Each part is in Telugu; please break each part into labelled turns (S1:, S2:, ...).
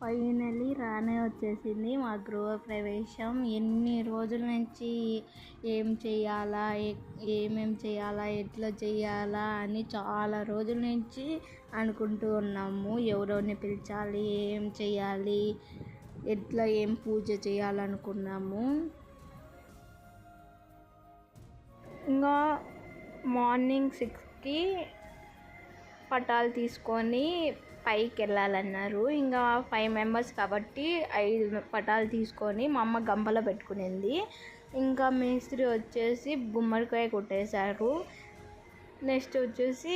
S1: ఫైనలీ రానే వచ్చేసింది మా గృహప్రవేశం. ఎన్ని రోజుల నుంచి ఏం చేయాలా, ఏమేం చేయాలా, ఎట్లా చేయాలా అని చాలా రోజుల నుంచి అనుకుంటూ ఉన్నాము. ఎవరెవరిని పిలిచాలి, ఏం చేయాలి, ఎట్లా ఏం పూజ చేయాలనుకున్నాము. ఇంకా మార్నింగ్ 6కి పటాలు తీసుకొని పైకి వెళ్ళాలన్నారు. ఇంకా 5 మెంబర్స్ కాబట్టి 5 పటాలు తీసుకొని మా అమ్మ గంపలో పెట్టుకునింది. ఇంకా మేస్త్రి వచ్చేసి గుమ్మడికాయ కొట్టేశారు. నెక్స్ట్ వచ్చేసి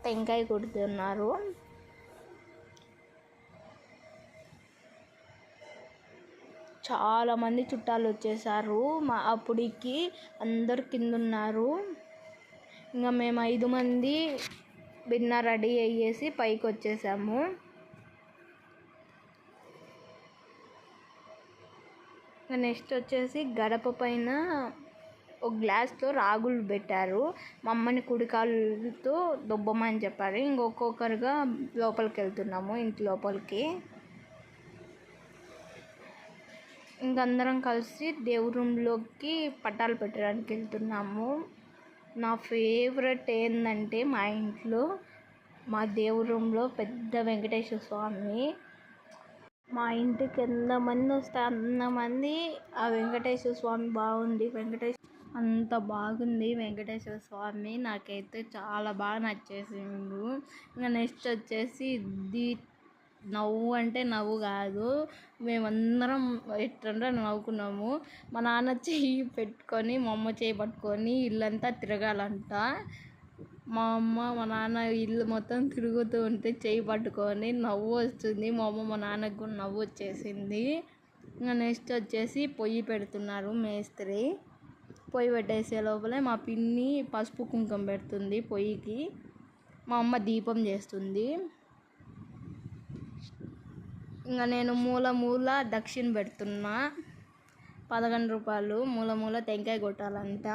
S1: టెంకాయ కొడుతున్నారు. చాలామంది చుట్టాలు వచ్చేసారు. అప్పటికి అందరు కింద ఉన్నారు. ఇంకా మేము 5 మంది భిన్న రెడీ అయ్యేసి పైకి వచ్చేసాము. నెక్స్ట్ వచ్చేసి గడప పైన ఒక గ్లాస్లో రాగులు పెట్టారు. మా అమ్మని కుడికాళ్ళతో దొబ్బమని చెప్పారు. ఇంకొకరుగా లోపలికి వెళ్తున్నాము, ఇంటి లోపలికి. ఇంకందరం కలిసి దేవుడి రూమ్లోకి పటాలు పెట్టడానికి వెళ్తున్నాము. నా ఫేవరెట్ ఏంటంటే మా ఇంట్లో మా దేవుడి రూమ్లో పెద్ద వెంకటేశ్వర స్వామి. మా ఇంటికి ఎంతమంది వస్తే అంతమంది ఆ వెంకటేశ్వర స్వామి బాగుంది, అంత బాగుంది వెంకటేశ్వర స్వామి. నాకైతే చాలా బాగా నచ్చేసిండు. ఇంకా నెక్స్ట్ వచ్చేసి నవ్వు అంటే నవ్వు కాదు, మేమందరం ఎట్లంటే నవ్వుకున్నాము. మా నాన్న చెయ్యి పెట్టుకొని మా అమ్మ చెయ్యి పట్టుకొని ఇల్లంతా తిరగాలంట. మా అమ్మ మా నాన్న ఇల్లు మొత్తం తిరుగుతూ ఉంటే చెయ్యి పట్టుకొని నవ్వు వస్తుంది. మా అమ్మ మా నాన్నకు కూడా నవ్వు వచ్చేసింది. ఇంకా నెక్స్ట్ వచ్చేసి పొయ్యి పెడుతున్నారు మేస్త్రి. పొయ్యి పెట్టేసే లోపలే మా పిన్ని పసుపు కుంకుమ పెడుతుంది పొయ్యికి. మా అమ్మ దీపం చేస్తుంది. ఇంకా నేను మూల దక్షిణ పెడుతున్నా. 11 రూపాయలు మూల టెంకాయ కొట్టాలంట.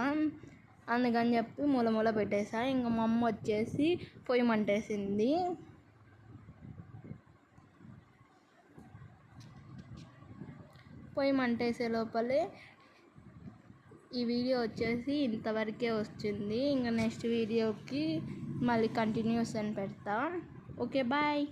S1: అందుకని చెప్పి మూల పెట్టేసా. ఇంకా మా అమ్మ వచ్చేసి పొయ్యి మంటేసింది. పొయ్యి మంటేసే లోపలే ఈ వీడియో వచ్చేసి ఇంతవరకే వచ్చింది. ఇంకా నెక్స్ట్ వీడియోకి మళ్ళీ కంటిన్యూస్ అని పెడతా. Okay, bye.